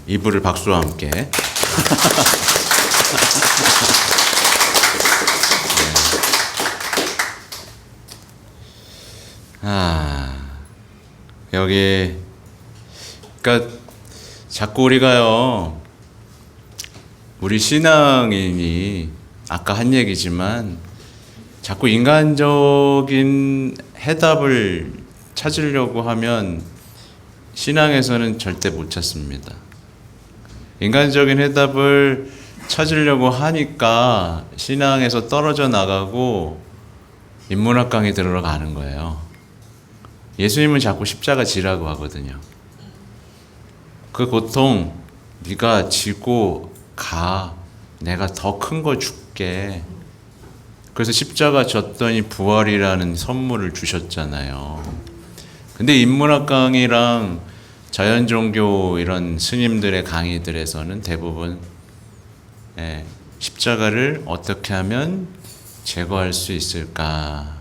이불을 박수와 함께. 네. 여기 그러니까 자꾸 우리가요, 우리 신앙인이 아까 한 얘기지만 자꾸 인간적인 해답을 찾으려고 하면 신앙에서는 절대 못 찾습니다. 인간적인 해답을 찾으려고 하니까 신앙에서 떨어져 나가고 인문학 강의 들어가는 거예요. 예수님은 자꾸 십자가 지라고 하거든요. 그 고통 네가 지고 가. 내가 더 큰 거 줄게. 그래서 십자가 졌더니 부활이라는 선물을 주셨잖아요. 근데 인문학 강의랑 자연종교 이런 스님들의 강의들에서는 대부분 십자가를 어떻게 하면 제거할 수 있을까입니다.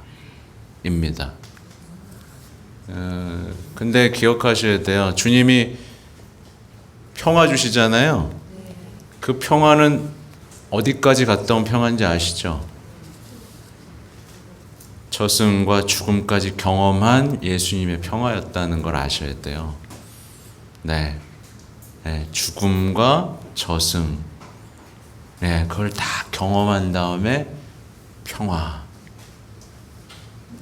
근데 기억하셔야 돼요. 주님이 평화 주시잖아요. 그 평화는 어디까지 갔다 온 평화인지 아시죠? 저승과 죽음까지 경험한 예수님의 평화였다는 걸 아셔야 돼요. 네, 죽음과 저승, 그걸 다 경험한 다음에 평화.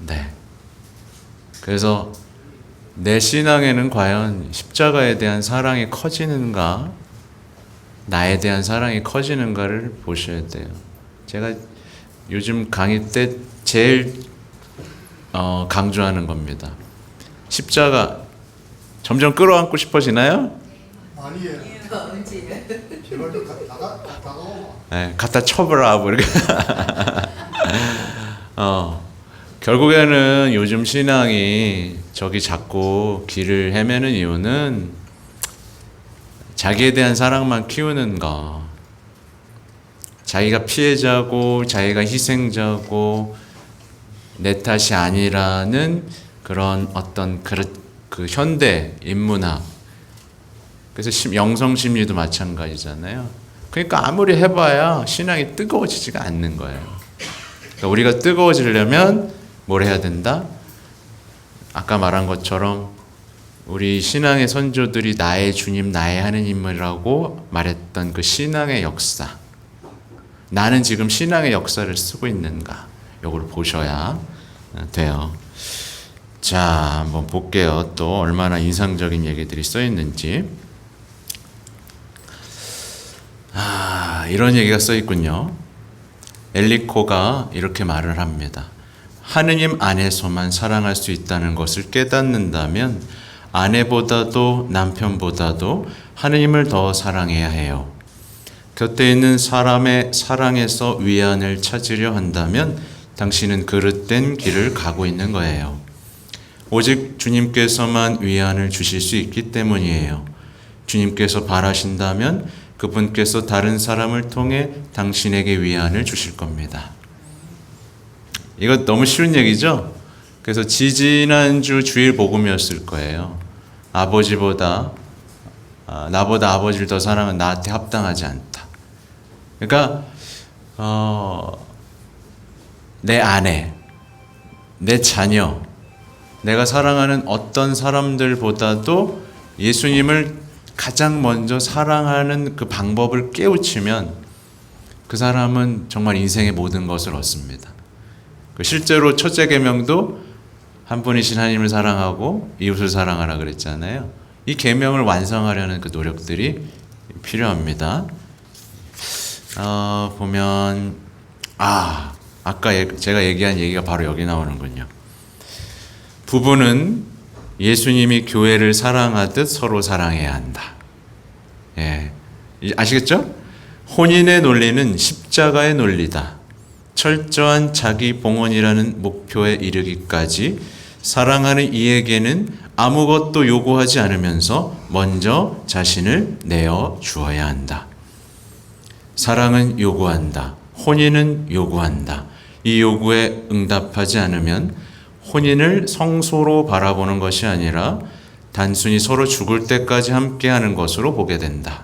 네. 그래서 내 신앙에는 과연 십자가에 대한 사랑이 커지는가, 나에 대한 사랑이 커지는가를 보셔야 돼요. 제가 요즘 강의 때 제일 강조하는 겁니다. 십자가 점점 끌어안고 싶어지나요? 아니에요. 제발 좀 다가오마. 갖다 쳐버라 뭐 이렇게. 결국에는 요즘 신앙이 저기 자꾸 길을 헤매는 이유는 자기에 대한 사랑만 키우는 거. 자기가 피해자고 자기가 희생자고 내 탓이 아니라는 그런 어떤 그 현대 인문학. 그래서 영성심리도 마찬가지잖아요. 그러니까 아무리 해봐야 신앙이 뜨거워지지가 않는 거예요. 그러니까 우리가 뜨거워지려면 뭘 해야 된다? 아까 말한 것처럼 우리 신앙의 선조들이 나의 주님, 나의 하느님이라고 말했던 그 신앙의 역사. 나는 지금 신앙의 역사를 쓰고 있는가? 이걸 보셔야 돼요. 자, 한번 볼게요. 또 얼마나 인상적인 얘기들이 써 있는지. 이런 얘기가 써 있군요. 엘리코가 이렇게 말을 합니다. 하느님 안에서만 사랑할 수 있다는 것을 깨닫는다면 아내보다도 남편보다도 하느님을 더 사랑해야 해요. 곁에 있는 사람의 사랑에서 위안을 찾으려 한다면 당신은 그릇된 길을 가고 있는 거예요. 오직 주님께서만 위안을 주실 수 있기 때문이에요. 주님께서 바라신다면 그분께서 다른 사람을 통해 당신에게 위안을 주실 겁니다. 이거 너무 쉬운 얘기죠? 그래서 지지난주 주일 복음이었을 거예요. 나보다 아버지를 더 사랑은 나한테 합당하지 않다. 그러니까 내 아내, 내 자녀, 내가 사랑하는 어떤 사람들보다도 예수님을 가장 먼저 사랑하는 그 방법을 깨우치면 그 사람은 정말 인생의 모든 것을 얻습니다. 실제로 첫째 계명도 한 분이신 하나님을 사랑하고 이웃을 사랑하라 그랬잖아요. 이 계명을 완성하려는 그 노력들이 필요합니다. 보면 아까 제가 얘기한 얘기가 바로 여기 나오는군요. 부부는 예수님이 교회를 사랑하듯 서로 사랑해야 한다. 아시겠죠? 혼인의 논리는 십자가의 논리다. 철저한 자기 봉헌이라는 목표에 이르기까지 사랑하는 이에게는 아무것도 요구하지 않으면서 먼저 자신을 내어 주어야 한다. 사랑은 요구한다. 혼인은 요구한다. 이 요구에 응답하지 않으면 혼인을 성소로 바라보는 것이 아니라 단순히 서로 죽을 때까지 함께하는 것으로 보게 된다.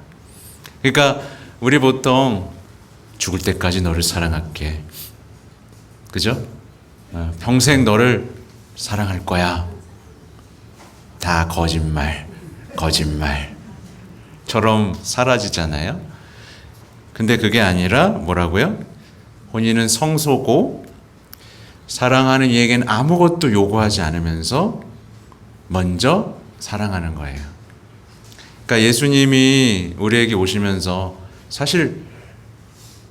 그러니까 우리 보통 죽을 때까지 너를 사랑할게. 그죠? 평생 너를 사랑할 거야. 다 거짓말처럼 사라지잖아요. 근데 그게 아니라 뭐라고요? 혼인은 성소고 사랑하는 이에게는 아무것도 요구하지 않으면서 먼저 사랑하는 거예요. 그러니까 예수님이 우리에게 오시면서 사실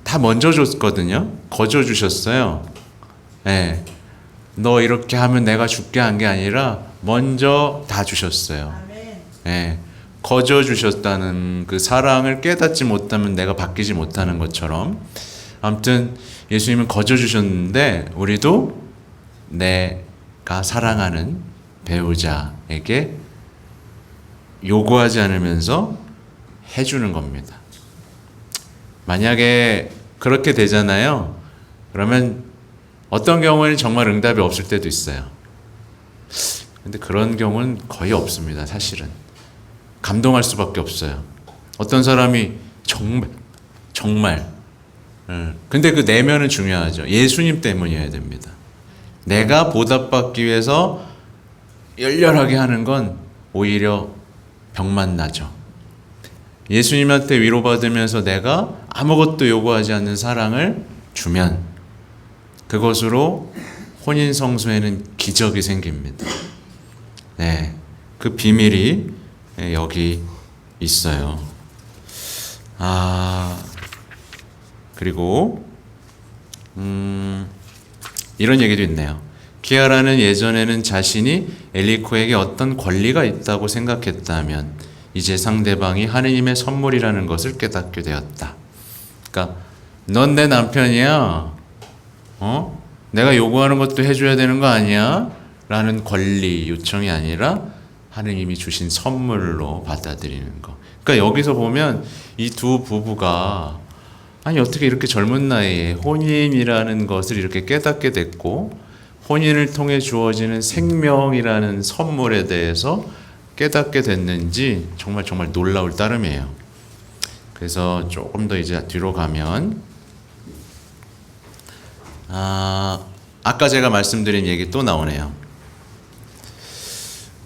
다 먼저 줬거든요. 거저 주셨어요. 네. 너 이렇게 하면 내가 죽게 한 게 아니라 먼저 다 주셨어요. 네. 거저 주셨다는 그 사랑을 깨닫지 못하면 내가 바뀌지 못하는 것처럼 아무튼 예수님은 거저 주셨는데 우리도 내가 사랑하는 배우자에게 요구하지 않으면서 해주는 겁니다. 만약에 그렇게 되잖아요. 그러면 어떤 경우에는 정말 응답이 없을 때도 있어요. 근데 그런 경우는 거의 없습니다. 사실은. 감동할 수밖에 없어요. 어떤 사람이 정말 근데 그 내면은 중요하죠. 예수님 때문이어야 됩니다. 내가 보답받기 위해서 열렬하게 하는 건 오히려 병만 나죠. 예수님한테 위로받으면서 내가 아무것도 요구하지 않는 사랑을 주면 그것으로 혼인성소에는 기적이 생깁니다. 네, 그 비밀이 여기 있어요. 그리고 이런 얘기도 있네요. 키아라는 예전에는 자신이 엘리코에게 어떤 권리가 있다고 생각했다면 이제 상대방이 하느님의 선물이라는 것을 깨닫게 되었다. 그러니까 넌 내 남편이야. 내가 요구하는 것도 해줘야 되는 거 아니야? 라는 권리 요청이 아니라 하느님이 주신 선물로 받아들이는 거. 그러니까 여기서 보면 이 두 부부가 아니 어떻게 이렇게 젊은 나이에 혼인이라는 것을 이렇게 깨닫게 됐고 혼인을 통해 주어지는 생명이라는 선물에 대해서 깨닫게 됐는지 정말 놀라울 따름이에요. 그래서 조금 더 이제 뒤로 가면 아까 제가 말씀드린 얘기 또 나오네요.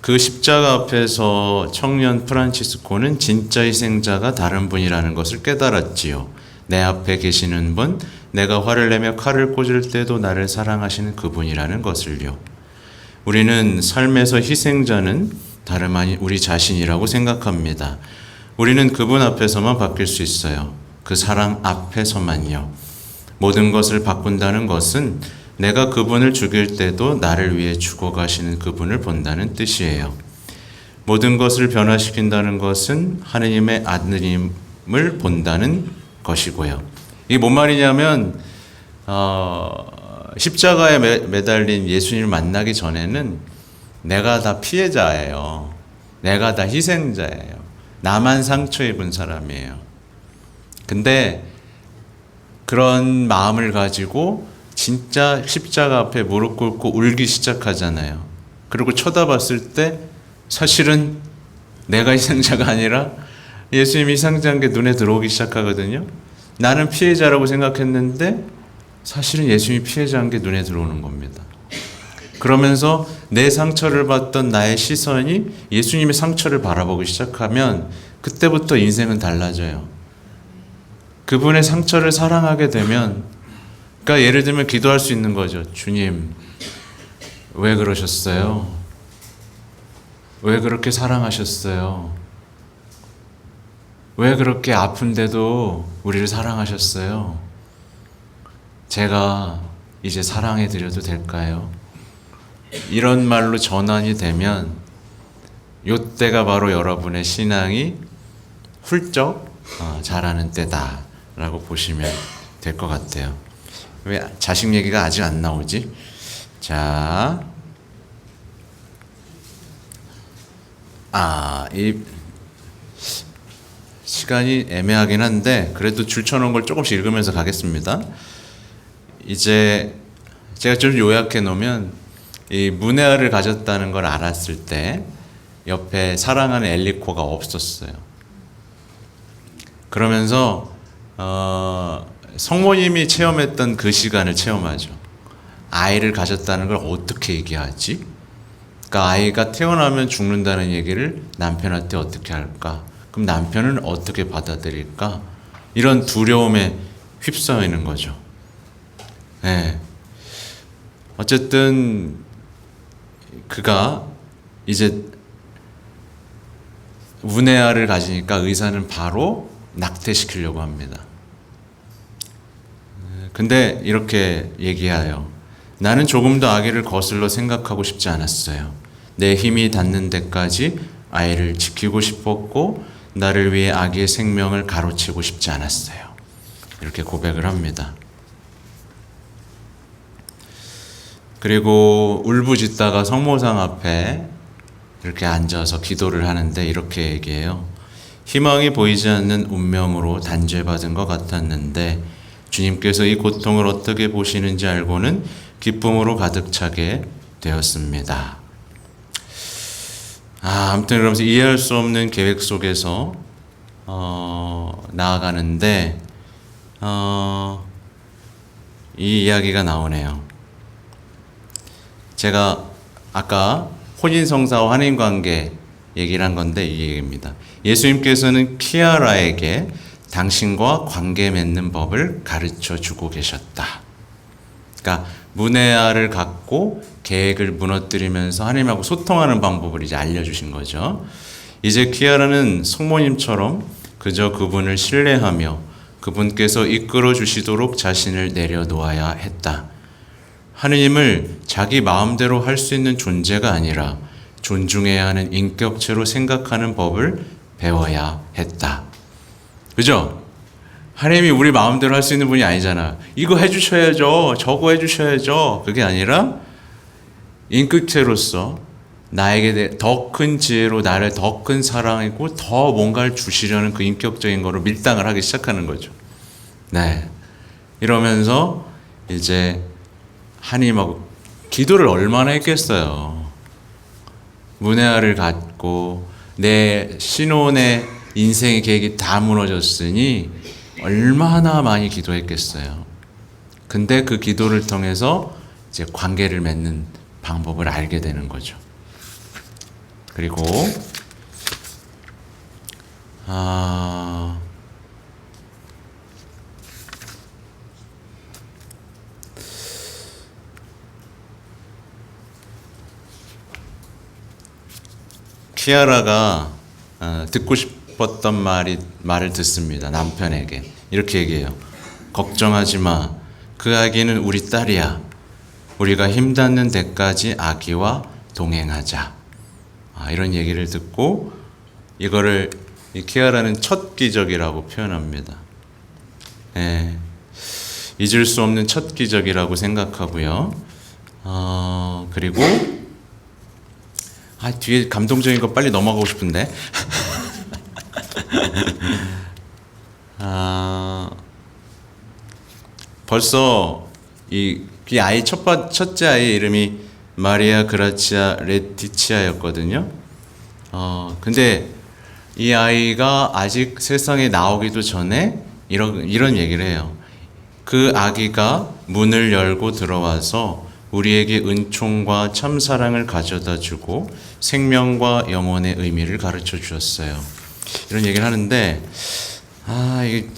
그 십자가 앞에서 청년 프란치스코는 진짜 희생자가 다른 분이라는 것을 깨달았지요. 내 앞에 계시는 분, 내가 화를 내며 칼을 꽂을 때도 나를 사랑하시는 그분이라는 것을요. 우리는 삶에서 희생자는 다름 아닌 우리 자신이라고 생각합니다. 우리는 그분 앞에서만 바뀔 수 있어요. 그 사랑 앞에서만요. 모든 것을 바꾼다는 것은 내가 그분을 죽일 때도 나를 위해 죽어가시는 그분을 본다는 뜻이에요. 모든 것을 변화시킨다는 것은 하느님의 아드님을 본다는 것이고요. 이게 뭔 말이냐면 십자가에 매달린 예수님을 만나기 전에는 내가 다 피해자예요. 내가 다 희생자예요. 나만 상처 입은 사람이에요. 근데 그런 마음을 가지고 진짜 십자가 앞에 무릎 꿇고 울기 시작하잖아요. 그리고 쳐다봤을 때 사실은 내가 희생자가 아니라 예수님이 희생자인 게 눈에 들어오기 시작하거든요. 나는 피해자라고 생각했는데 사실은 예수님이 피해자인 게 눈에 들어오는 겁니다. 그러면서 내 상처를 받던 나의 시선이 예수님의 상처를 바라보기 시작하면 그때부터 인생은 달라져요. 그분의 상처를 사랑하게 되면 그러니까 예를 들면 기도할 수 있는 거죠. 주님, 왜 그러셨어요? 왜 그렇게 사랑하셨어요? 왜 그렇게 아픈데도 우리를 사랑하셨어요? 제가 이제 사랑해 드려도 될까요? 이런 말로 전환이 되면 요때가 바로 여러분의 신앙이 훌쩍 자라는 때다라고 보시면 될 것 같아요. 왜 자식 얘기가 아직 안 나오지? 자, 이 시간이 애매하긴 한데 그래도 줄 쳐놓은 걸 조금씩 읽으면서 가겠습니다. 이제 제가 좀 요약해 놓으면 이 문해아를 가졌다는 걸 알았을 때 옆에 사랑하는 엘리코가 없었어요. 그러면서 성모님이 체험했던 그 시간을 체험하죠. 아이를 가졌다는 걸 어떻게 얘기하지? 그러니까 아이가 태어나면 죽는다는 얘기를 남편한테 어떻게 할까? 그럼 남편은 어떻게 받아들일까? 이런 두려움에 휩싸여 있는 거죠. 네. 어쨌든 그가 이제 우네아를 가지니까 의사는 바로 낙태시키려고 합니다. 근데 이렇게 얘기해요. 나는 조금도 아기를 거슬러 생각하고 싶지 않았어요. 내 힘이 닿는 데까지 아이를 지키고 싶었고 나를 위해 아기의 생명을 가로채고 싶지 않았어요. 이렇게 고백을 합니다. 그리고 울부짖다가 성모상 앞에 이렇게 앉아서 기도를 하는데 이렇게 얘기해요. 희망이 보이지 않는 운명으로 단죄받은 것 같았는데 주님께서 이 고통을 어떻게 보시는지 알고는 기쁨으로 가득 차게 되었습니다. 아무튼 그러면서 이해할 수 없는 계획 속에서 나아가는데 이 이야기가 나오네요. 제가 아까 혼인성사와 환인관계 얘기를 한 건데 이 얘기입니다. 예수님께서는 키아라에게 당신과 관계 맺는 법을 가르쳐 주고 계셨다. 그러니까 문해아를 갖고 계획을 무너뜨리면서 하나님하고 소통하는 방법을 이제 알려주신 거죠. 이제 키아라는 성모님처럼 그저 그분을 신뢰하며 그분께서 이끌어 주시도록 자신을 내려놓아야 했다. 하느님을 자기 마음대로 할 수 있는 존재가 아니라 존중해야 하는 인격체로 생각하는 법을 배워야 했다. 그죠? 하나님이 우리 마음대로 할 수 있는 분이 아니잖아. 이거 해주셔야죠. 저거 해주셔야죠. 그게 아니라 인격체로서 나에게 더 큰 지혜로 나를 더 큰 사랑이고 더 뭔가를 주시려는 그 인격적인 거로 밀당을 하기 시작하는 거죠. 네. 이러면서 이제 하나님하고 기도를 얼마나 했겠어요. 문해아를 갖고 내 신혼의 인생의 계획이 다 무너졌으니 얼마나 많이 기도했겠어요. 근데 그 기도를 통해서 이제 관계를 맺는 방법을 알게 되는 거죠. 그리고 키아라가 듣고 싶었던 말을 듣습니다. 남편에게 이렇게 얘기해요. 걱정하지 마. 그 아기는 우리 딸이야. 우리가 힘 닿는 데까지 아기와 동행하자. 이런 얘기를 듣고 이거를 키아라는 첫 기적이라고 표현합니다. 네, 잊을 수 없는 첫 기적이라고 생각하고요. 그리고 뒤에 감동적인 거 빨리 넘어가고 싶은데. 벌써 이 아이 첫째 아이의 이름이 마리아 그라치아 레티치아였거든요. 근데 이 아이가 아직 세상에 나오기도 전에 이런 얘기를 해요. 그 아기가 문을 열고 들어와서 우리에게 은총과 참사랑을 가져다 주고 생명과 영혼의 의미를 가르쳐 주셨어요. 이런 얘기를 하는데 이게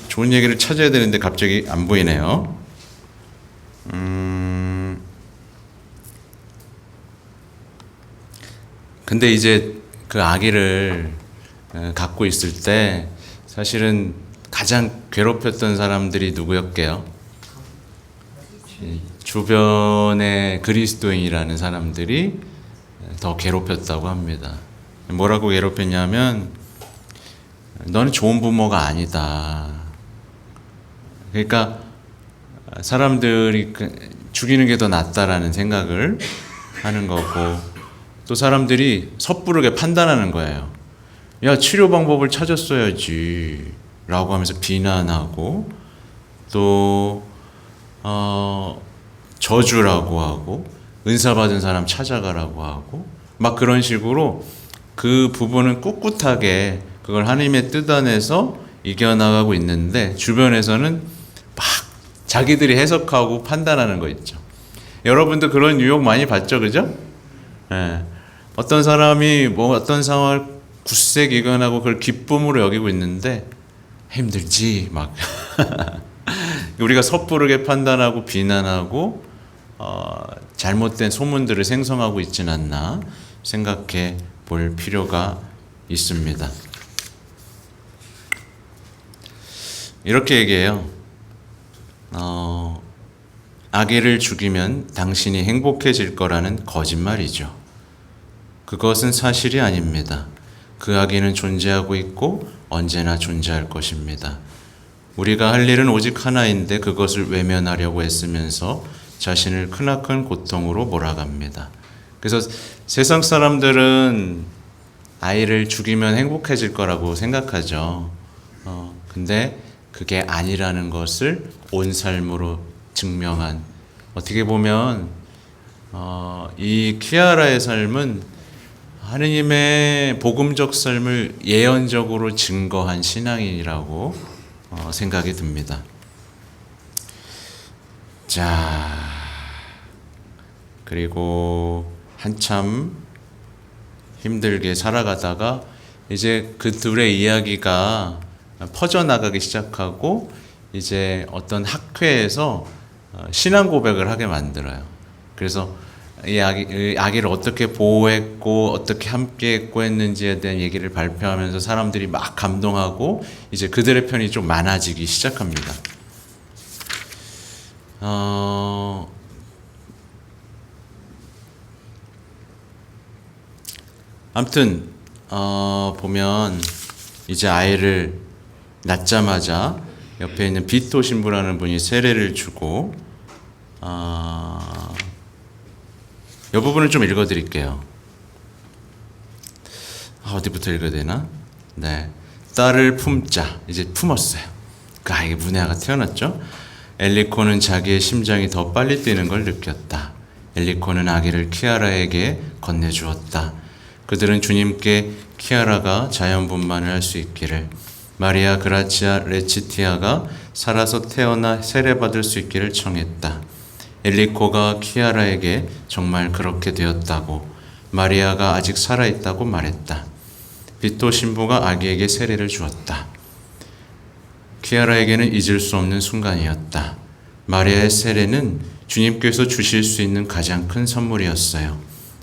좋은 얘기를 찾아야 되는데 갑자기 안 보이네요. 근데 이제 그 아기를 갖고 있을 때 사실은 가장 괴롭혔던 사람들이 누구였게요? 주변의 그리스도인이라는 사람들이 더 괴롭혔다고 합니다. 뭐라고 괴롭혔냐면 너는 좋은 부모가 아니다. 그러니까 사람들이 죽이는 게 더 낫다라는 생각을 하는 거고, 또 사람들이 섣부르게 판단하는 거예요. 야, 치료 방법을 찾았어야지 라고 하면서 비난하고, 또 저주라고 하고 은사 받은 사람 찾아가라고 하고 막 그런 식으로 그 부분은 꿋꿋하게 그걸 하나님의 뜻 안에서 이겨나가고 있는데 주변에서는 막 자기들이 해석하고 판단하는 거 있죠. 여러분도 그런 유혹 많이 받죠, 그죠? 예. 어떤 사람이 뭐 어떤 상황을 굳세 이겨나고 그걸 기쁨으로 여기고 있는데 힘들지 막 우리가 섣부르게 판단하고 비난하고 잘못된 소문들을 생성하고 있진 않나 생각해 볼 필요가 있습니다. 이렇게 얘기해요. 아기를 죽이면 당신이 행복해질 거라는 거짓말이죠. 그것은 사실이 아닙니다. 그 아기는 존재하고 있고 언제나 존재할 것입니다. 우리가 할 일은 오직 하나인데 그것을 외면하려고 애쓰면서 자신을 크나큰 고통으로 몰아갑니다. 그래서 세상 사람들은 아이를 죽이면 행복해질 거라고 생각하죠. 근데 그게 아니라는 것을 온 삶으로 증명한, 어떻게 보면 이 키아라의 삶은 하느님의 복음적 삶을 예언적으로 증거한 신앙이라고 생각이 듭니다. 자, 그리고 한참 힘들게 살아가다가 이제 그 둘의 이야기가 퍼져나가기 시작하고 이제 어떤 학회에서 신앙 고백을 하게 만들어요. 그래서 이 아기를 어떻게 보호했고 어떻게 함께했고 했는지에 대한 얘기를 발표하면서 사람들이 막 감동하고 이제 그들의 편이 좀 많아지기 시작합니다. 아무튼 보면 이제 아이를 낳자마자 옆에 있는 비토 신부라는 분이 세례를 주고 이 부분을 좀 읽어드릴게요. 어디부터 읽어야 되나? 네, 딸을 품자. 이제 품었어요. 그 아이가 문혜아가 태어났죠. 엘리코는 자기의 심장이 더 빨리 뛰는 걸 느꼈다. 엘리코는 아기를 키아라에게 건네주었다. 그들은 주님께 키아라가 자연분만을 할 수 있기를, 마리아 그라치아 레치티아가 살아서 태어나 세례받을 수 있기를 청했다. 엘리코가 키아라에게 정말 그렇게 되었다고, 마리아가 아직 살아있다고 말했다. 비토 신부가 아기에게 세례를 주었다. 키아라에게는 잊을 수 없는 순간이었다. 마리아의 세례는 주님께서 주실 수 있는 가장 큰 선물이었어요.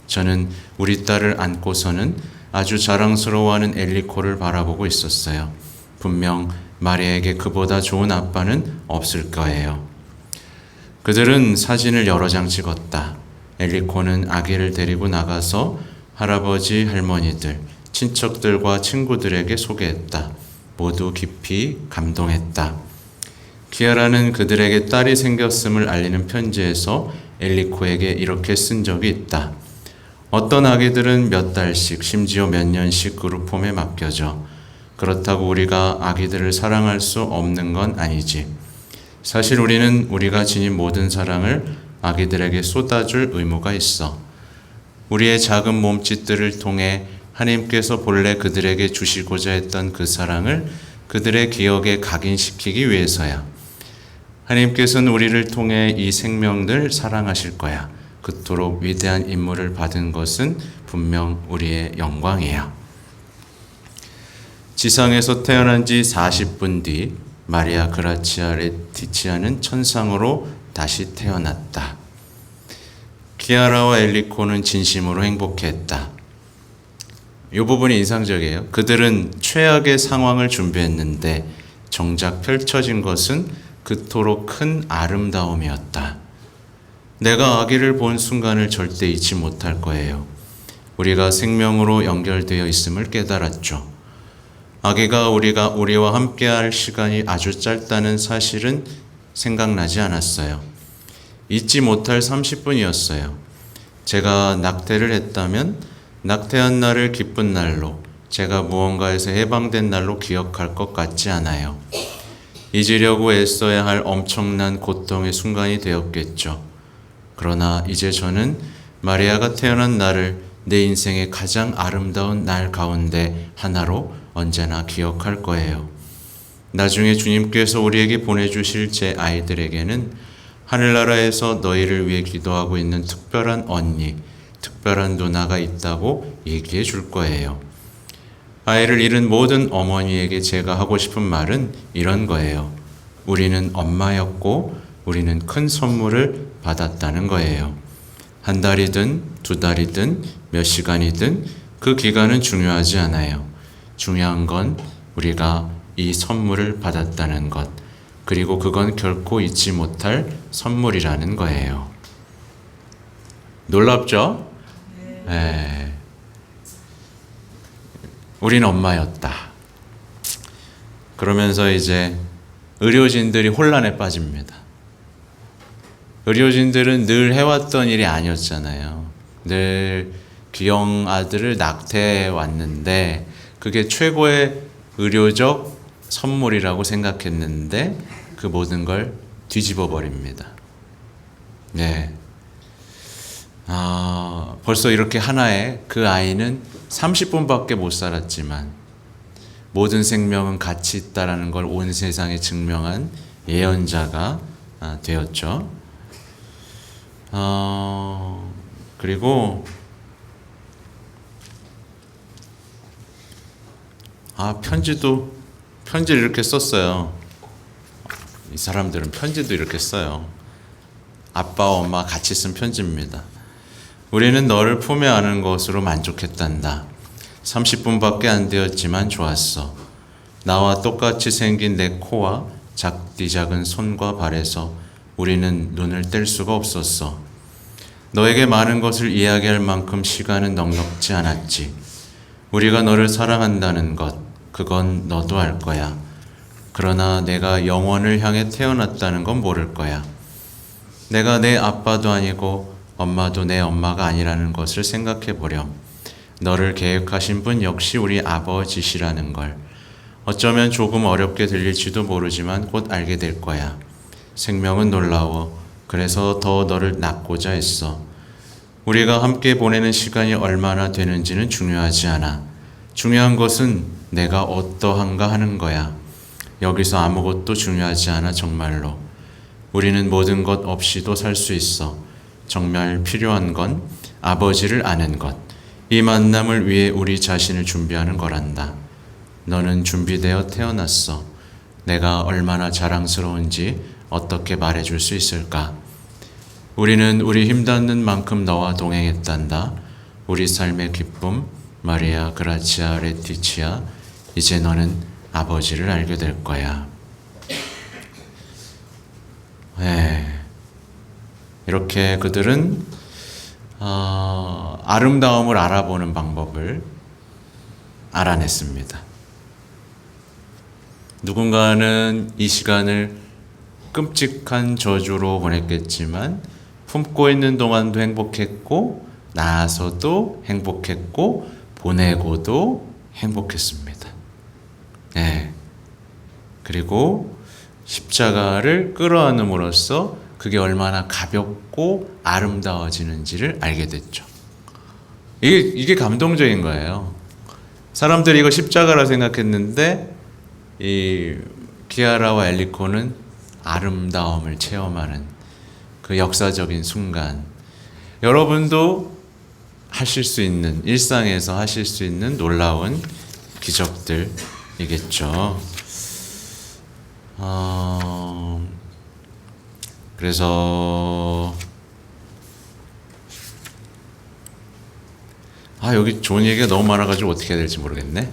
저는 우리 딸을 안고서는 아주 자랑스러워하는 엘리코를 바라보고 있었어요. 분명 마리아에게 그보다 좋은 아빠는 없을 거예요. 그들은 사진을 여러 장 찍었다. 엘리코는 아기를 데리고 나가서 할아버지, 할머니들, 친척들과 친구들에게 소개했다. 모두 깊이 감동했다. 키아라는 그들에게 딸이 생겼음을 알리는 편지에서 엘리코에게 이렇게 쓴 적이 있다. 어떤 아기들은 몇 달씩, 심지어 몇 년씩 그룹홈에 맡겨져. 그렇다고 우리가 아기들을 사랑할 수 없는 건 아니지. 사실 우리는 우리가 지닌 모든 사랑을 아기들에게 쏟아줄 의무가 있어. 우리의 작은 몸짓들을 통해 하나님께서 본래 그들에게 주시고자 했던 그 사랑을 그들의 기억에 각인시키기 위해서야. 하나님께서는 우리를 통해 이 생명들 사랑하실 거야. 그토록 위대한 임무를 받은 것은 분명 우리의 영광이야. 지상에서 태어난 지 40분 뒤 마리아 그라치아 레티치아는 천상으로 다시 태어났다. 키아라와 엘리코는 진심으로 행복해했다. 이 부분이 인상적이에요. 그들은 최악의 상황을 준비했는데 정작 펼쳐진 것은 그토록 큰 아름다움이었다. 내가 아기를 본 순간을 절대 잊지 못할 거예요. 우리가 생명으로 연결되어 있음을 깨달았죠. 아기가 우리와 함께할 시간이 아주 짧다는 사실은 생각나지 않았어요. 잊지 못할 30분이었어요. 제가 낙태를 했다면 낙태한 날을 기쁜 날로, 제가 무언가에서 해방된 날로 기억할 것 같지 않아요. 잊으려고 애써야 할 엄청난 고통의 순간이 되었겠죠. 그러나 이제 저는 마리아가 태어난 날을 내 인생의 가장 아름다운 날 가운데 하나로 언제나 기억할 거예요. 나중에 주님께서 우리에게 보내주실 제 아이들에게는 하늘나라에서 너희를 위해 기도하고 있는 특별한 언니, 특별한 누나가 있다고 얘기해 줄 거예요. 아이를 잃은 모든 어머니에게 제가 하고 싶은 말은 이런 거예요. 우리는 엄마였고 우리는 큰 선물을 받았다는 거예요. 한 달이든 두 달이든 몇 시간이든 그 기간은 중요하지 않아요. 중요한 건 우리가 이 선물을 받았다는 것, 그리고 그건 결코 잊지 못할 선물이라는 거예요. 놀랍죠? 네. 우린 엄마였다. 그러면서 이제 의료진들이 혼란에 빠집니다. 의료진들은 늘 해왔던 일이 아니었잖아요. 늘 기영 아들을 낙태해 왔는데 그게 최고의 의료적 선물이라고 생각했는데 그 모든 걸 뒤집어 버립니다. 네. 벌써 이렇게 하나의 그 아이는 30분밖에 못 살았지만 모든 생명은 가치 있다라는 걸 온 세상에 증명한 예언자가 되었죠. 그리고 편지를 이렇게 썼어요. 이 사람들은 편지도 이렇게 써요. 아빠와 엄마 같이 쓴 편지입니다. 우리는 너를 품에 안은 것으로 만족했단다. 30분밖에 안 되었지만 좋았어. 나와 똑같이 생긴 내 코와 작디 작은 손과 발에서 우리는 눈을 뗄 수가 없었어. 너에게 많은 것을 이야기할 만큼 시간은 넉넉지 않았지. 우리가 너를 사랑한다는 것, 그건 너도 알 거야. 그러나 내가 영원을 향해 태어났다는 건 모를 거야. 내가 내 아빠도 아니고 엄마도 내 엄마가 아니라는 것을 생각해 보렴. 너를 계획하신 분 역시 우리 아버지시라는 걸. 어쩌면 조금 어렵게 들릴지도 모르지만 곧 알게 될 거야. 생명은 놀라워. 그래서 더 너를 낳고자 했어. 우리가 함께 보내는 시간이 얼마나 되는지는 중요하지 않아. 중요한 것은 내가 어떠한가 하는 거야. 여기서 아무것도 중요하지 않아 정말로. 우리는 모든 것 없이도 살 수 있어. 정말 필요한 건 아버지를 아는 것. 이 만남을 위해 우리 자신을 준비하는 거란다. 너는 준비되어 태어났어. 내가 얼마나 자랑스러운지 어떻게 말해줄 수 있을까? 우리는 우리 힘닿는 만큼 너와 동행했단다. 우리 삶의 기쁨, 마리아 그라치아 레티치아. 이제 너는 아버지를 알게 될 거야. 네. 이렇게 그들은 아름다움을 알아보는 방법을 알아냈습니다. 누군가는 이 시간을 끔찍한 저주로 보냈겠지만 품고 있는 동안도 행복했고 나서도 행복했고 보내고도 행복했습니다. 네. 그리고 십자가를 끌어안음으로써 그게 얼마나 가볍고 아름다워지는지를 알게 됐죠. 이게 감동적인 거예요. 사람들이 이거 십자가라 생각했는데 이 키아라와 엘리코는 아름다움을 체험하는 그 역사적인 순간. 여러분도 하실 수 있는, 일상에서 하실 수 있는 놀라운 기적들이겠죠. 그래서 여기 좋은 얘기가 너무 많아가지고 어떻게 해야 될지 모르겠네.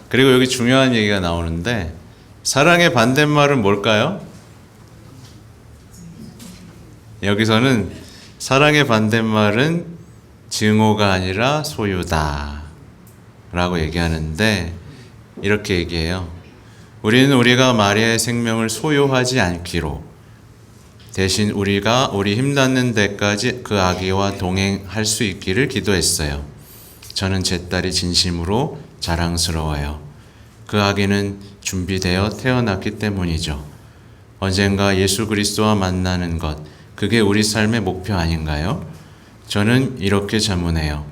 그리고 여기 중요한 얘기가 나오는데 사랑의 반대말은 뭘까요? 여기서는 사랑의 반대말은 증오가 아니라 소유다 라고 얘기하는데 이렇게 얘기해요. 우리는 우리가 마리아의 생명을 소유하지 않기로 대신 우리가 우리 힘닿는 데까지 그 아기와 동행할 수 있기를 기도했어요. 저는 제 딸이 진심으로 자랑스러워요. 그 아기는 준비되어 태어났기 때문이죠. 언젠가 예수 그리스도와 만나는 것, 그게 우리 삶의 목표 아닌가요? 저는 이렇게 자문해요.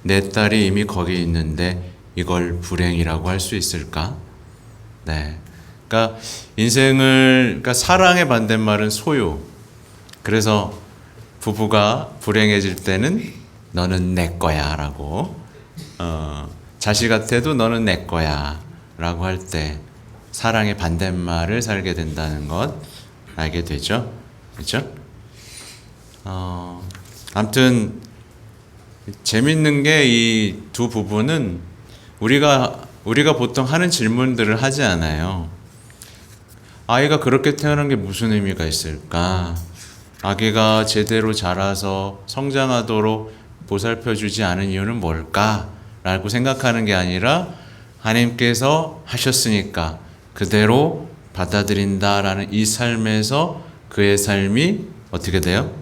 내 딸이 이미 거기 있는데 이걸 불행이라고 할 수 있을까? 네. 그러니까 그러니까 사랑의 반대말은 소유. 그래서 부부가 불행해질 때는 너는 내 거야 라고, 자식한테도 너는 내 거야 라고 할 때 사랑의 반대말을 살게 된다는 것 알게 되죠. 그렇죠? 아무튼 재밌는 게 이 두 부부는 우리가 보통 하는 질문들을 하지 않아요. 아이가 그렇게 태어난 게 무슨 의미가 있을까? 아기가 제대로 자라서 성장하도록 보살펴주지 않은 이유는 뭘까? 라고 생각하는 게 아니라 하나님께서 하셨으니까 그대로 받아들인다라는 이 삶에서 그의 삶이 어떻게 돼요?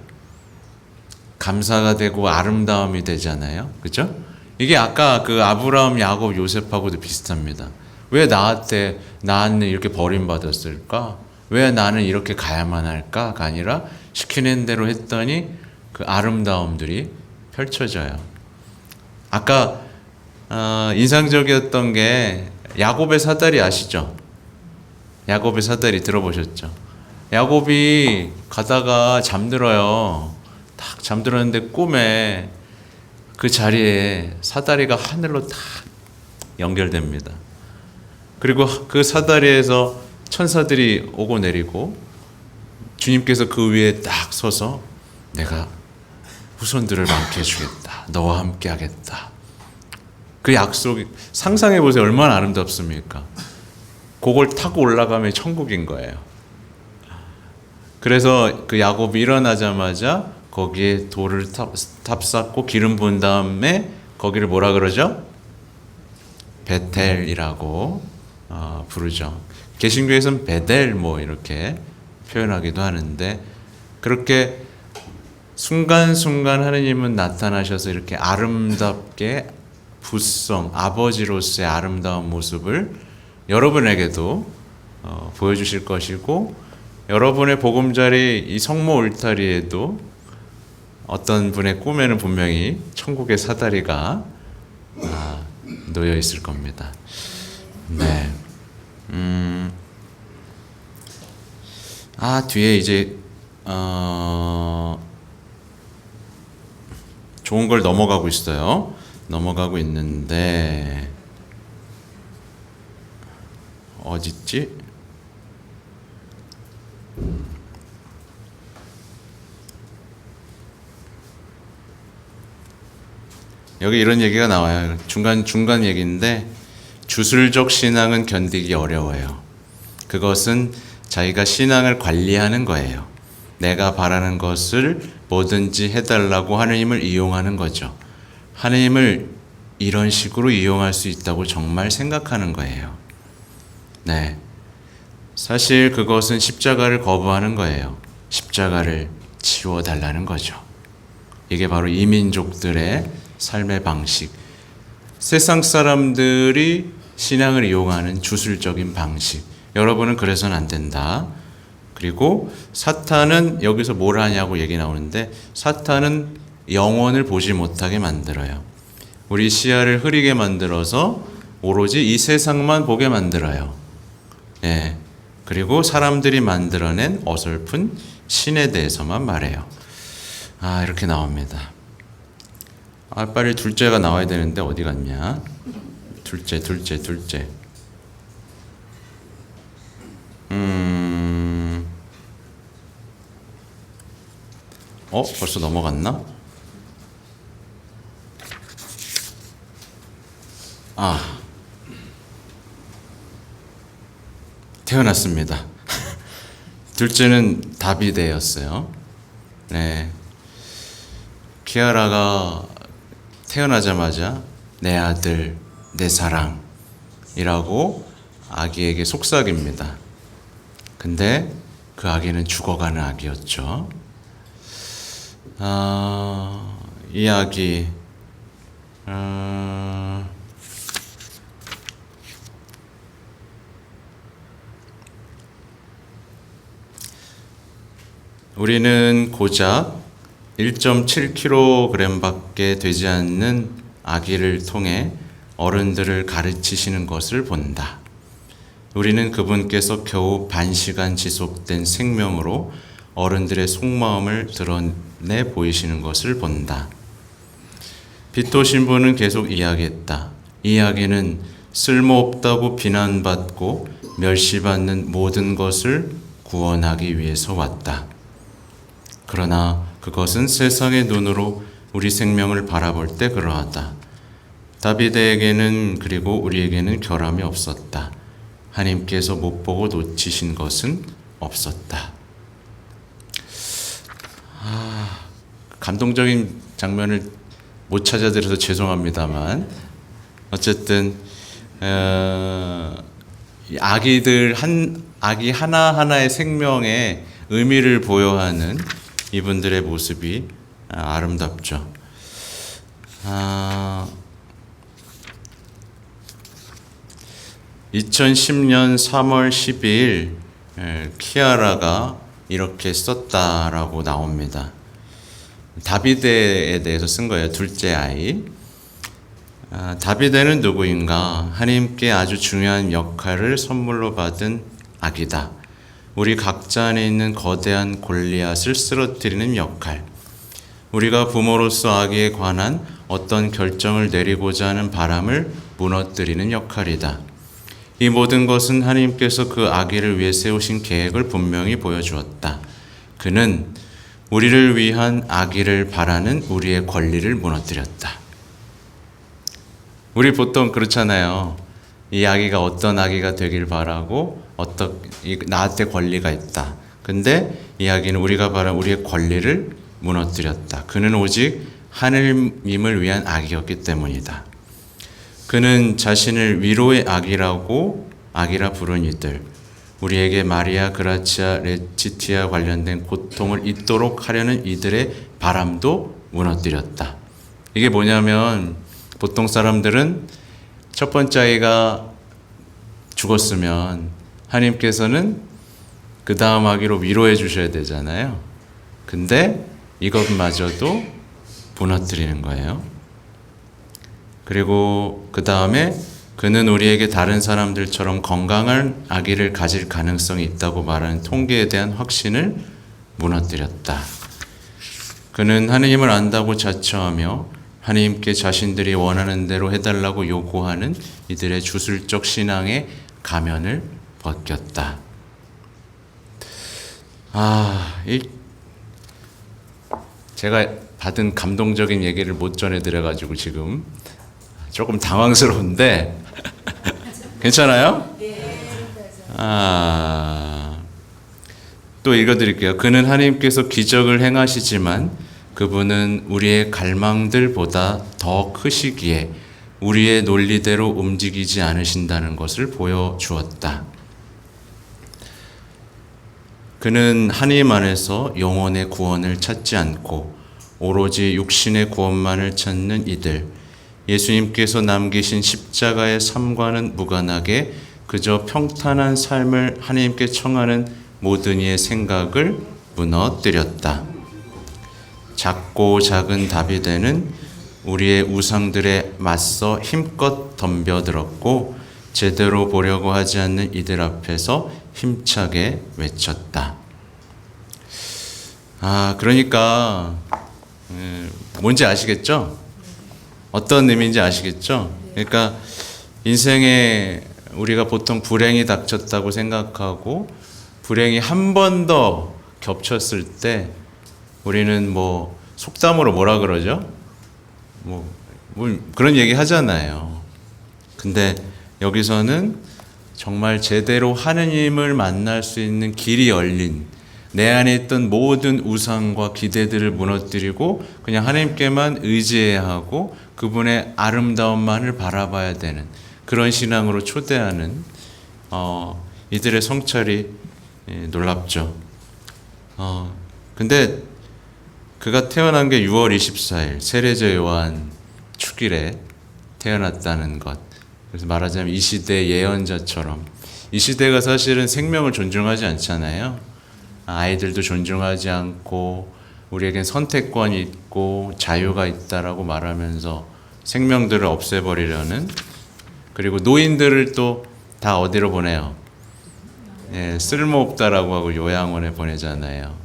감사가 되고 아름다움이 되잖아요. 그죠? 이게 아까 그 아브라함, 야곱, 요셉하고도 비슷합니다. 왜 나한테 이렇게 버림받았을까? 왜 나는 이렇게 가야만 할까가 아니라 시키는 대로 했더니 그 아름다움들이 펼쳐져요. 아까 인상적이었던 게 야곱의 사다리 아시죠? 야곱의 사다리 들어보셨죠? 야곱이 가다가 잠들어요. 딱 잠들었는데 꿈에 그 자리에 사다리가 하늘로 딱 연결됩니다. 그리고 그 사다리에서 천사들이 오고 내리고 주님께서 그 위에 딱 서서 내가 후손들을 많게 해주겠다. 너와 함께 하겠다. 그 약속이 상상해 보세요. 얼마나 아름답습니까? 그걸 타고 올라가면 천국인 거예요. 그래서 그 야곱이 일어나자마자 거기에 돌을 탑쌓고 기름 부은 다음에 거기를 뭐라 그러죠? 베텔이라고 부르죠. 개신교에서는 베델 뭐 이렇게 표현하기도 하는데 그렇게 순간순간 하느님은 나타나셔서 이렇게 아름답게 부성 아버지로서의 아름다운 모습을 여러분에게도 보여주실 것이고 여러분의 보금자리 이 성모 울타리에도 어떤 분의 꿈에는 분명히 천국의 사다리가 놓여 있을 겁니다. 네. 뒤에 이제 좋은 걸 넘어가고 있어요. 넘어가고 있는데 어딨지? 여기 이런 얘기가 나와요. 중간 얘기인데 주술적 신앙은 견디기 어려워요. 그것은 자기가 신앙을 관리하는 거예요. 내가 바라는 것을 뭐든지 해달라고 하느님을 이용하는 거죠. 하느님을 이런 식으로 이용할 수 있다고 정말 생각하는 거예요. 네. 사실 그것은 십자가를 거부하는 거예요. 십자가를 치워달라는 거죠. 이게 바로 이민족들의 삶의 방식. 세상 사람들이 신앙을 이용하는 주술적인 방식. 여러분은 그래서는 안 된다. 그리고 사탄은 여기서 뭘 하냐고 얘기 나오는데 사탄은 영혼을 보지 못하게 만들어요. 우리 시야를 흐리게 만들어서 오로지 이 세상만 보게 만들어요. 예. 그리고 사람들이 만들어낸 어설픈 신에 대해서만 말해요. 이렇게 나옵니다. 빨리 둘째가 나와야 되는데 어디 갔냐? 둘째. 벌써 넘어갔나? 태어났습니다. 둘째는 다비데였어요. 네. 키아라가 태어나자마자 내 아들, 내 사랑이라고 아기에게 속삭입니다. 근데 그 아기는 죽어가는 아기였죠. 이 아기, 우리는 고작 1.7kg밖에 되지 않는 아기를 통해 어른들을 가르치시는 것을 본다. 우리는 그분께서 겨우 반시간 지속된 생명으로 어른들의 속마음을 드러내 보이시는 것을 본다. 비토 신부는 계속 이야기했다. 이 아기는 쓸모없다고 비난받고 멸시받는 모든 것을 구원하기 위해서 왔다. 그러나 그것은 세상의 눈으로 우리 생명을 바라볼 때 그러하다. 다비드에게는 그리고 우리에게는 결함이 없었다. 하나님께서 못 보고 놓치신 것은 없었다. 감동적인 장면을 못 찾아드려서 죄송합니다만 어쨌든 아기 하나하나의 생명에 의미를 부여하는 이분들의 모습이 아름답죠. 2010년 3월 12일 키아라가 이렇게 썼다라고 나옵니다. 다비데에 대해서 쓴 거예요. 둘째 아이. 다비데는 누구인가? 하나님께 아주 중요한 역할을 선물로 받은 아기다. 우리 각자 안에 있는 거대한 골리앗을 쓰러뜨리는 역할. 우리가 부모로서 아기에 관한 어떤 결정을 내리고자 하는 바람을 무너뜨리는 역할이다. 이 모든 것은 하나님께서 그 아기를 위해 세우신 계획을 분명히 보여주었다. 그는 우리를 위한 아기를 바라는 우리의 권리를 무너뜨렸다. 우리 보통 그렇잖아요. 이 아기가 어떤 아기가 되길 바라고 나한테 권리가 있다. 근데 이 아기는 우리가 바라는 우리의 권리를 무너뜨렸다. 그는 오직 하느님을 위한 아기였기 때문이다. 그는 자신을 위로의 아기라 부른 이들, 우리에게 마리아 그라치아 레치티아 관련된 고통을 잊도록 하려는 이들의 바람도 무너뜨렸다. 이게 뭐냐면 보통 사람들은 첫 번째 아이가 죽었으면 하나님께서는 그 다음 아기로 위로해 주셔야 되잖아요. 근데 이것마저도 무너뜨리는 거예요. 그리고 그 다음에 그는 우리에게 다른 사람들처럼 건강한 아기를 가질 가능성이 있다고 말하는 통계에 대한 확신을 무너뜨렸다. 그는 하느님을 안다고 자처하며 하느님께 자신들이 원하는 대로 해달라고 요구하는 이들의 주술적 신앙의 가면을 벗겼다. 제가 받은 감동적인 얘기를 못 전해드려가지고 지금 조금 당황스러운데 괜찮아요? 또 읽어드릴게요. 그는 하나님께서 기적을 행하시지만 그분은 우리의 갈망들보다 더 크시기에 우리의 논리대로 움직이지 않으신다는 것을 보여주었다. 그는 하나님 안에서 영혼의 구원을 찾지 않고 오로지 육신의 구원만을 찾는 이들, 예수님께서 남기신 십자가의 삶과는 무관하게 그저 평탄한 삶을 하나님께 청하는 모든 이의 생각을 무너뜨렸다. 작고 작은 다비데는 우리의 우상들에 맞서 힘껏 덤벼들었고 제대로 보려고 하지 않는 이들 앞에서 힘차게 외쳤다. 그러니까 뭔지 아시겠죠? 어떤 의미인지 아시겠죠? 그러니까 인생에 우리가 보통 불행이 닥쳤다고 생각하고 불행이 한 번 더 겹쳤을 때 우리는 속담으로 뭐라 그러죠? 그런 얘기 하잖아요. 근데 여기서는 정말 제대로 하느님을 만날 수 있는 길이 열린 내 안에 있던 모든 우상과 기대들을 무너뜨리고 그냥 하나님께만 의지해야 하고 그분의 아름다움만을 바라봐야 되는 그런 신앙으로 초대하는 이들의 성찰이 놀랍죠. 근데 그가 태어난 게 6월 24일 세례자 요한 축일에 태어났다는 것. 그래서 말하자면 이 시대 예언자처럼 이 시대가 사실은 생명을 존중하지 않잖아요. 아이들도 존중하지 않고 우리에겐 선택권이 있고 자유가 있다라고 말하면서 생명들을 없애버리려는, 그리고 노인들을 또 다 어디로 보내요? 예, 쓸모없다라고 하고 요양원에 보내잖아요.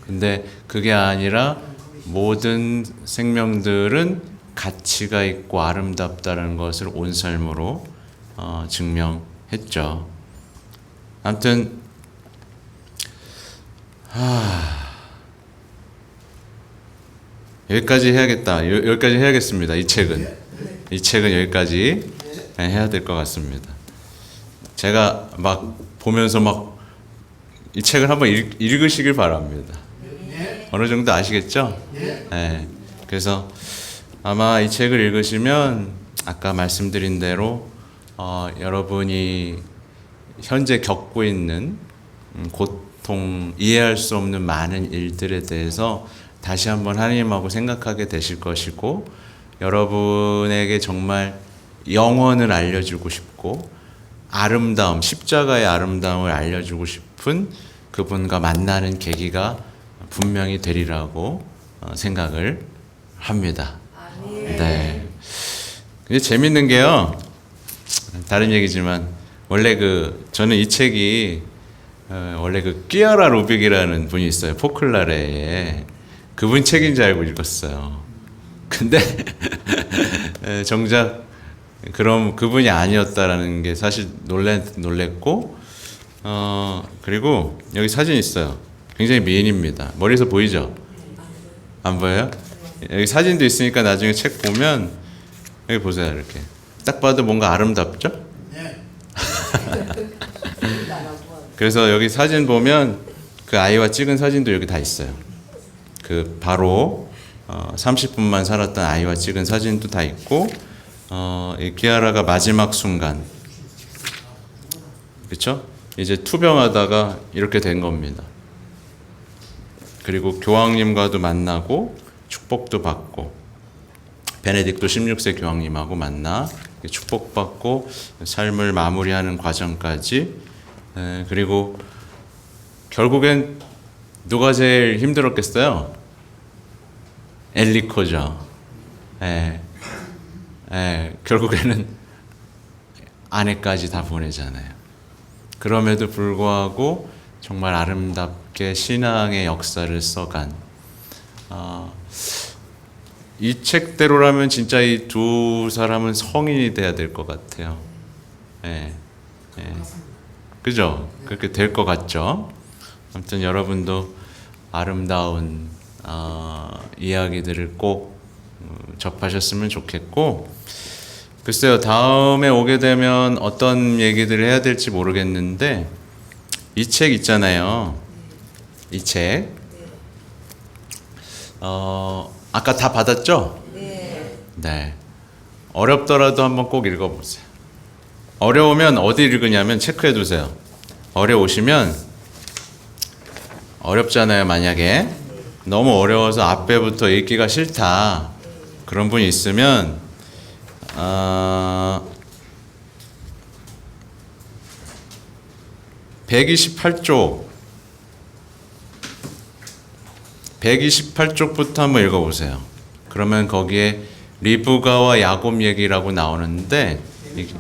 근데 그게 아니라 모든 생명들은 가치가 있고 아름답다는 것을 온 삶으로 증명했죠. 아무튼 여기까지 해야겠다. 여기까지 해야겠습니다. 이 책은 여기까지 해야 될 것 같습니다. 제가 막 보면서 막 이 책을 한번 읽으시길 바랍니다. 어느 정도 아시겠죠? 네. 그래서 아마 이 책을 읽으시면 아까 말씀드린 대로 여러분이 현재 겪고 있는 고통, 이해할 수 없는 많은 일들에 대해서 다시 한번 하나님하고 생각하게 되실 것이고, 여러분에게 정말 영원을 알려주고 싶고 아름다움, 십자가의 아름다움을 알려주고 싶은 그분과 만나는 계기가 분명히 되리라고 생각을 합니다. 네. 근데 재밌는 게요, 다른 얘기지만 원래 저는 이 책이 원래 끼아라 루빅이라는 분이 있어요. 포클라레에. 그분 책인 줄 알고 읽었어요. 근데 정작 그럼 그분이 아니었다라는 게 사실 놀랬고, 그리고 여기 사진 있어요. 굉장히 미인입니다. 머리에서 보이죠? 안 보여요? 여기 사진도 있으니까 나중에 책 보면 여기 보세요. 이렇게 딱 봐도 뭔가 아름답죠? 그래서 여기 사진 보면 그 아이와 찍은 사진도 여기 다 있어요. 바로 30분만 살았던 아이와 찍은 사진도 다 있고, 이 키아라가 마지막 순간, 그렇죠? 이제 투병하다가 이렇게 된 겁니다. 그리고 교황님과도 만나고 축복도 받고, 베네딕토 16세 교황님하고 만나 축복받고 삶을 마무리하는 과정까지, 그리고 결국엔 누가 제일 힘들었겠어요? 엘리코죠. 결국에는 아내까지 다 보내잖아요. 그럼에도 불구하고 정말 아름답게 신앙의 역사를 써간, 이 책대로라면 진짜 이 두 사람은 성인이 돼야 될 것 같아요. 그죠? 그렇게 될 것 같죠? 아무튼 여러분도 아름다운 이야기들을 꼭 접하셨으면 좋겠고, 글쎄요, 다음에 오게 되면 어떤 얘기들을 해야 될지 모르겠는데, 이 책 있잖아요. 이 책. 아까 다 받았죠? 네. 어렵더라도 한번 꼭 읽어보세요. 어려우면 어디 읽으냐면 체크해 두세요. 어려우시면, 어렵잖아요, 만약에. 너무 어려워서 앞에부터 읽기가 싫다, 그런 분이 있으면 128쪽부터 한번 읽어보세요. 그러면 거기에 리브가와 야곱 얘기라고 나오는데, 이게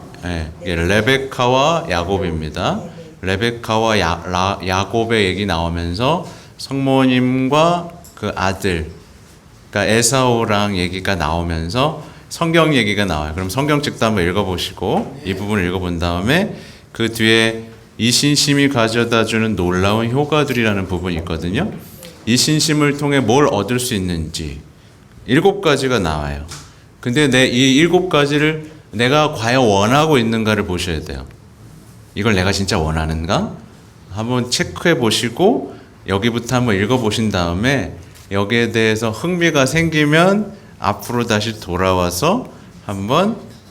레베카와 야곱입니다. 레베카와 야곱의 얘기 나오면서 성모님과 그 아들, 그러니까 에사오랑 얘기가 나오면서 성경 얘기가 나와요. 그럼 성경책도 한번 읽어보시고 이 부분을 읽어본 다음에 그 뒤에 이신심이 가져다주는 놀라운 효과들이라는 부분이 있거든요. 이신심을 통해 뭘 얻을 수 있는지 7가지가 나와요. 근데 이 7가지를 내가 과연 원하고 있는가를 보셔야 돼요. 이걸 내가 진짜 원하는가? 한번 체크해 보시고 여기부터 한번 읽어보신 다음에 여기에 대해서 흥미가 생기면 앞으로 다시 돌아와서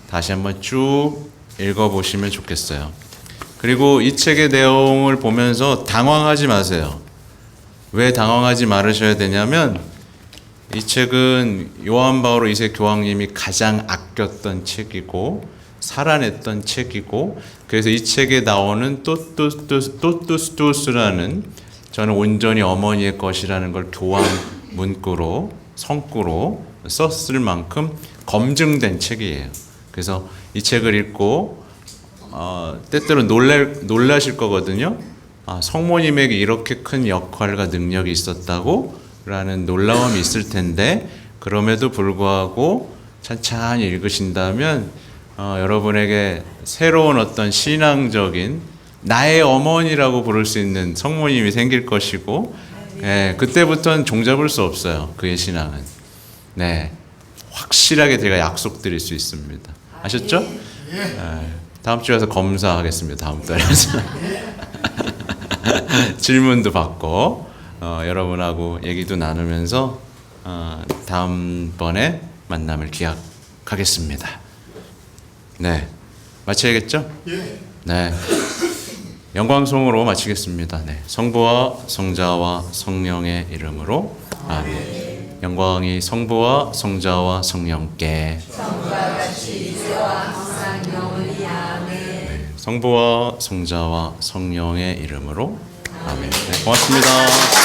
다시 한번 쭉 읽어보시면 좋겠어요. 그리고 이 책의 내용을 보면서 당황하지 마세요. 왜 당황하지 말으셔야 되냐면, 이 책은 요한 바오로 2세 교황님이 가장 아꼈던 책이고 살아냈던 책이고, 그래서 이 책에 나오는 또뚜스라는, 저는 온전히 어머니의 것이라는 걸 문구로 성구로 썼을 만큼 검증된 책이에요. 그래서 이 책을 읽고 때때로 놀라실 거거든요. 성모님에게 이렇게 큰 역할과 능력이 있었다고 라는 놀라움이 있을 텐데, 그럼에도 불구하고 찬찬히 읽으신다면 여러분에게 새로운 어떤 신앙적인 나의 어머니라고 부를 수 있는 성모님이 생길 것이고, 그때부터는 종잡을 수 없어요. 그의 신앙은. 네, 확실하게 제가 약속드릴 수 있습니다. 아셨죠? 다음 주에 가서 검사하겠습니다. 다음 달에서. 질문도 받고 여러분하고 얘기도 나누면서 다음번에 만남을 기약하겠습니다. 네, 마쳐야겠죠? 네, 영광송으로 마치겠습니다. 네, 성부와 성자와 성령의 이름으로 아멘. 영광이 성부와 성자와 성령께 성과 같이 이제와 항상 영원히 아멘. 네, 성부와 성자와 성령의 이름으로 아멘. 네, 고맙습니다.